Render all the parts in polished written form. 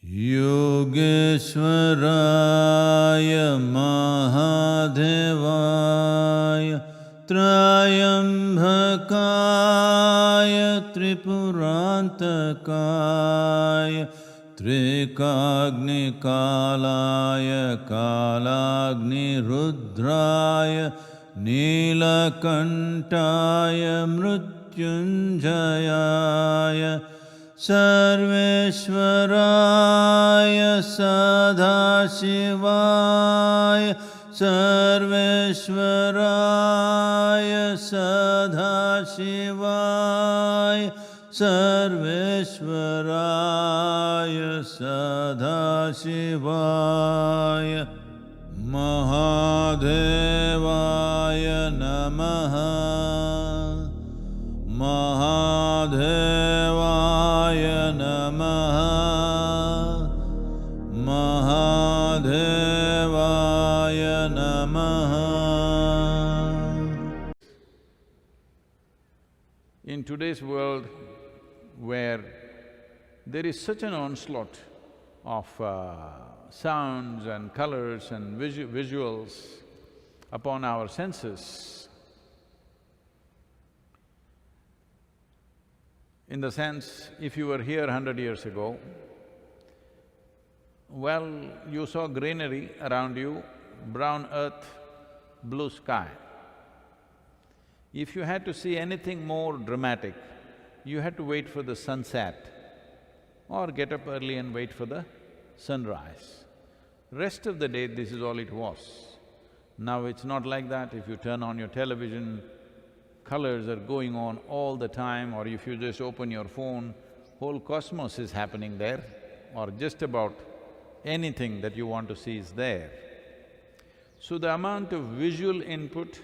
Yogeshwaraya Mahadevaya Trayambhakaya Tripurantakaya Trikagnikalaya Kalagnirudraya Nilakantaya Mrityunjayaya Sarveshwaraya Sadhashivaya Sarveshwaraya Sadhashivaya Sarveshwaraya Sadhashivaya Mahadevaya Namaha Mahadevaya Namaha Mahadevaya Namaha. In today's world, where there is such an onslaught of sounds and colors and visuals upon our senses, in the sense, if you were here 100 years ago, well, you saw greenery around you, brown earth, blue sky. If you had to see anything more dramatic, you had to wait for the sunset or get up early and wait for the sunrise. Rest of the day, this is all it was. Now it's not like that. If you turn on your television, colors are going on all the time, or if you just open your phone, whole cosmos is happening there, or just about anything that you want to see is there. So the amount of visual input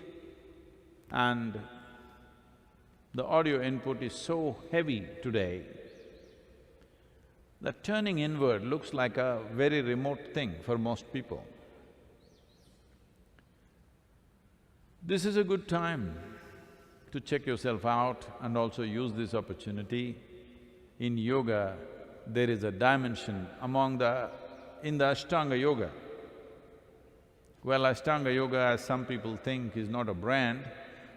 and the audio input is so heavy today that turning inward looks like a very remote thing for most people. This is a good time to check yourself out and also use this opportunity. In yoga, there is a dimension in the Ashtanga yoga. Well, Ashtanga yoga, as some people think, is not a brand.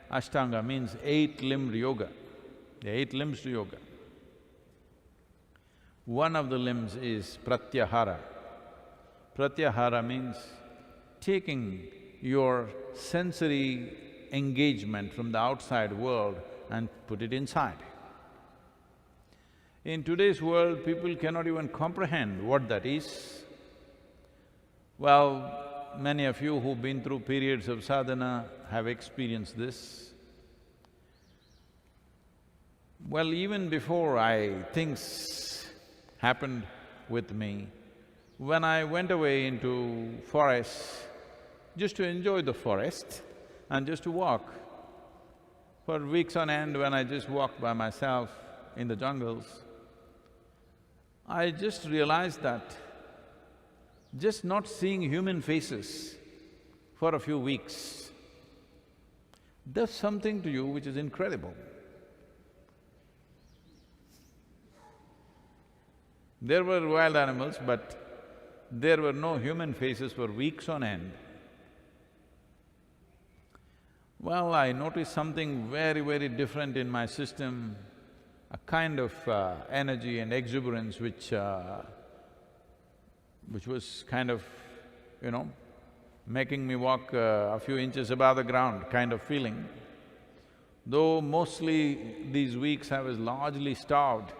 Ashtanga means eight-limbed yoga. There are 8 limbs to yoga. One of the limbs is Pratyahara. Pratyahara means taking your sensory engagement from the outside world and put it inside. In today's world, people cannot even comprehend what that is. Well, many of you who've been through periods of sadhana have experienced this. Well, even before things happened with me, when I went away into forests just to enjoy the forest and just to walk, for weeks on end when I just walked by myself in the jungles, I just realized that just not seeing human faces for a few weeks does something to you which is incredible. There were wild animals, but there were no human faces for weeks on end. Well, I noticed something very, very different in my system, a kind of energy and exuberance which was kind of, making me walk a few inches above the ground kind of feeling. Though mostly these weeks I was largely starved.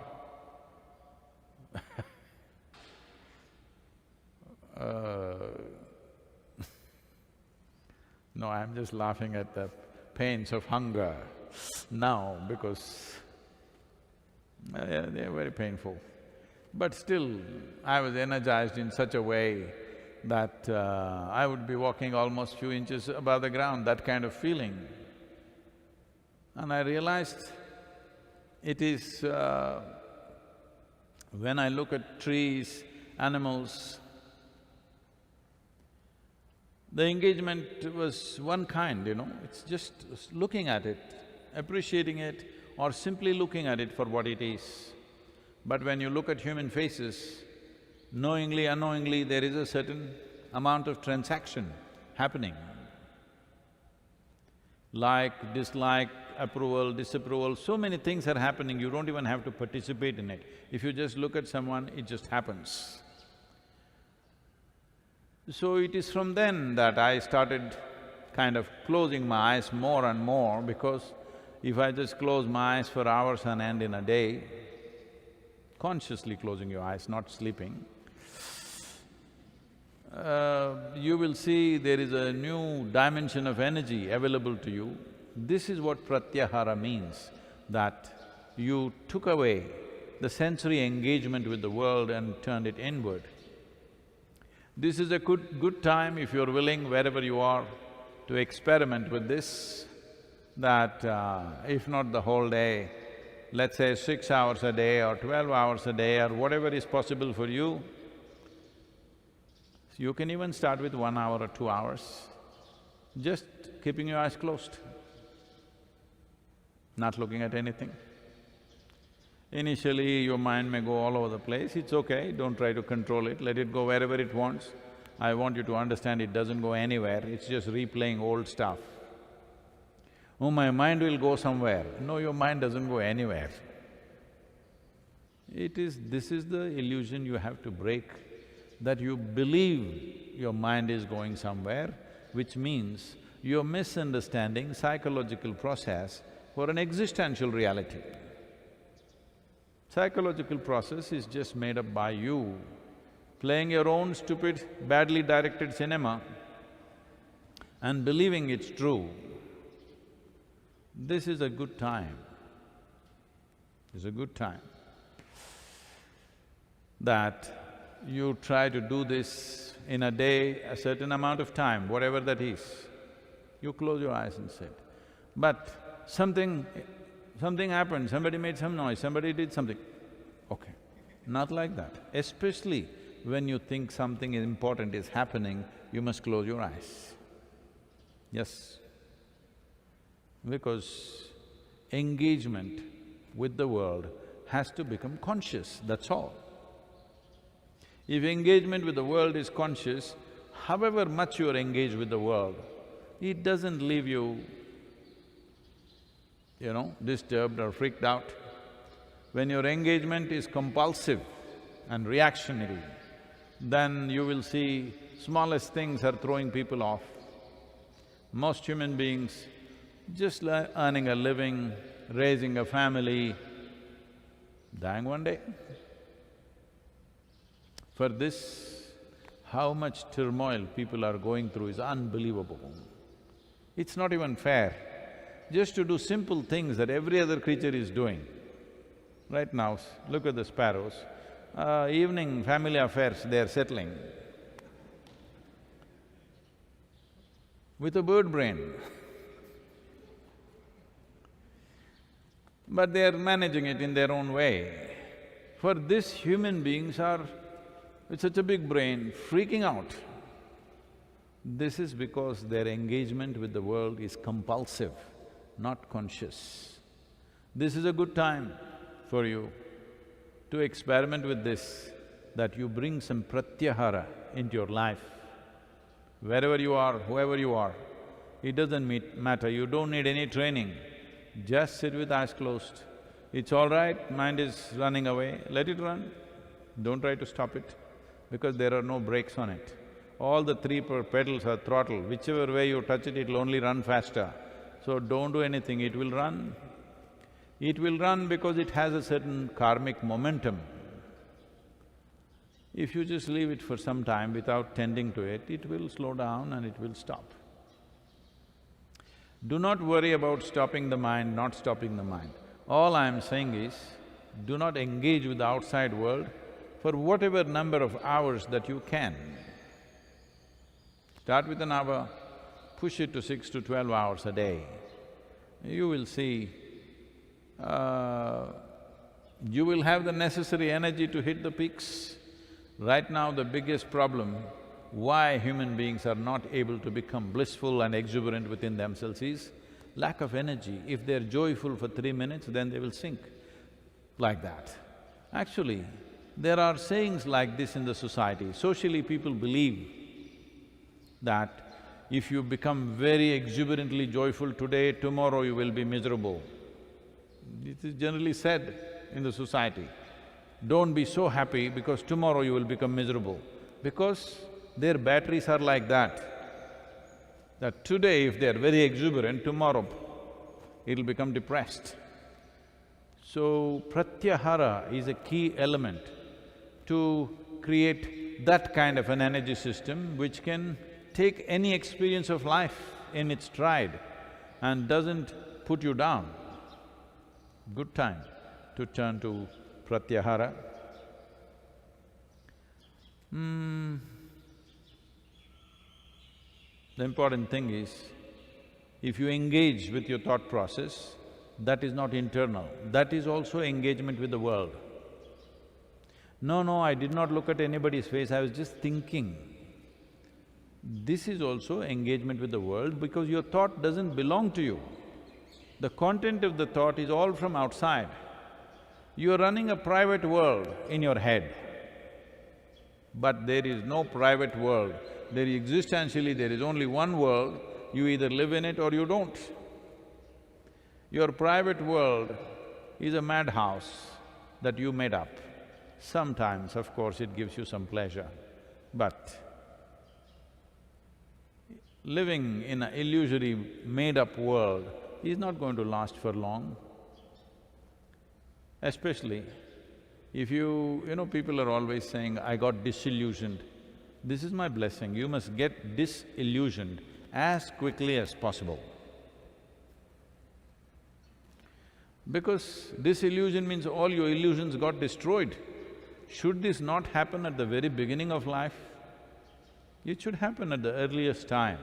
No, I'm just laughing at the pains of hunger now because they're very painful. But still, I was energized in such a way that I would be walking almost few inches above the ground, that kind of feeling. And I realized it is… when I look at trees, animals, the engagement was one kind, it's just looking at it, appreciating it, or simply looking at it for what it is. But when you look at human faces, Knowingly, unknowingly, there is a certain amount of transaction happening. Like, dislike, approval, disapproval, so many things are happening, you don't even have to participate in it. If you just look at someone, it just happens. So it is from then that I started kind of closing my eyes more and more, because if I just close my eyes for hours on end in a day, consciously closing your eyes, not sleeping, you will see there is a new dimension of energy available to you. This is what Pratyahara means, that you took away the sensory engagement with the world and turned it inward. This is a good time, if you're willing, wherever you are, to experiment with this, that if not the whole day, let's say 6 hours a day or 12 hours a day or whatever is possible for you. You can even start with 1 hour or 2 hours, just keeping your eyes closed, not looking at anything. Initially, your mind may go all over the place, it's okay, don't try to control it, let it go wherever it wants. I want you to understand it doesn't go anywhere, it's just replaying old stuff. Oh, my mind will go somewhere. No, your mind doesn't go anywhere. This is the illusion you have to break, that you believe your mind is going somewhere, which means you're misunderstanding psychological process for an existential reality. Psychological process is just made up by you, playing your own stupid, badly directed cinema and believing it's true. This is a good time. It's a good time that you try to do this in a day, a certain amount of time, whatever that is. You close your eyes and sit. But something happened, somebody made some noise, somebody did something. Okay, not like that. Especially when you think something important is happening, you must close your eyes. Yes. Because engagement with the world has to become conscious, that's all. If engagement with the world is conscious, however much you are engaged with the world, it doesn't leave you, disturbed or freaked out. When your engagement is compulsive and reactionary, then you will see smallest things are throwing people off. Most human beings just earning a living, raising a family, dying one day. For this, how much turmoil people are going through is unbelievable. It's not even fair, just to do simple things that every other creature is doing. Right now, look at the sparrows, evening family affairs they're settling with a bird brain. But they're managing it in their own way. For this, human beings are with such a big brain, freaking out. This is because their engagement with the world is compulsive, not conscious. This is a good time for you to experiment with this, that you bring some pratyahara into your life. Wherever you are, whoever you are, it doesn't matter, you don't need any training. Just sit with eyes closed. It's all right, mind is running away, let it run. Don't try to stop it, because there are no brakes on it. All the three pedals are throttle, whichever way you touch it, it'll only run faster. So don't do anything, it will run. It will run because it has a certain karmic momentum. If you just leave it for some time without tending to it, it will slow down and it will stop. Do not worry about stopping the mind, not stopping the mind. All I'm saying is, do not engage with the outside world for whatever number of hours that you can. Start with an hour, push it to 6 to 12 hours a day. You will see, you will have the necessary energy to hit the peaks. Right now, the biggest problem why human beings are not able to become blissful and exuberant within themselves is lack of energy. If they're joyful for 3 minutes, then they will sink like that. Actually, There are sayings like this in the society. Socially, people believe that if you become very exuberantly joyful today, tomorrow you will be miserable. It is generally said in the society. Don't be so happy because tomorrow you will become miserable. Because their batteries are like that today if they are very exuberant, tomorrow it'll become depressed. So, pratyahara is a key element to create that kind of an energy system which can take any experience of life in its stride and doesn't put you down. Good time to turn to pratyahara. The important thing is, if you engage with your thought process, that is not internal, that is also engagement with the world. No, I did not look at anybody's face, I was just thinking. This is also engagement with the world because your thought doesn't belong to you. The content of the thought is all from outside. You are running a private world in your head. But there is no private world. Existentially, there is only one world, you either live in it or you don't. Your private world is a madhouse that you made up. Sometimes, of course, it gives you some pleasure, but living in an illusory, made-up world is not going to last for long. Especially if you know, people are always saying, I got disillusioned. This is my blessing, you must get disillusioned as quickly as possible. Because disillusion means all your illusions got destroyed. Should this not happen at the very beginning of life? It should happen at the earliest time,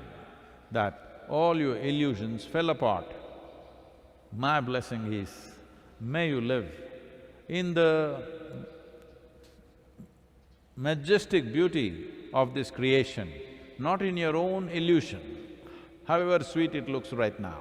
that all your illusions fell apart. My blessing is, may you live in the majestic beauty of this creation, not in your own illusion, however sweet it looks right now.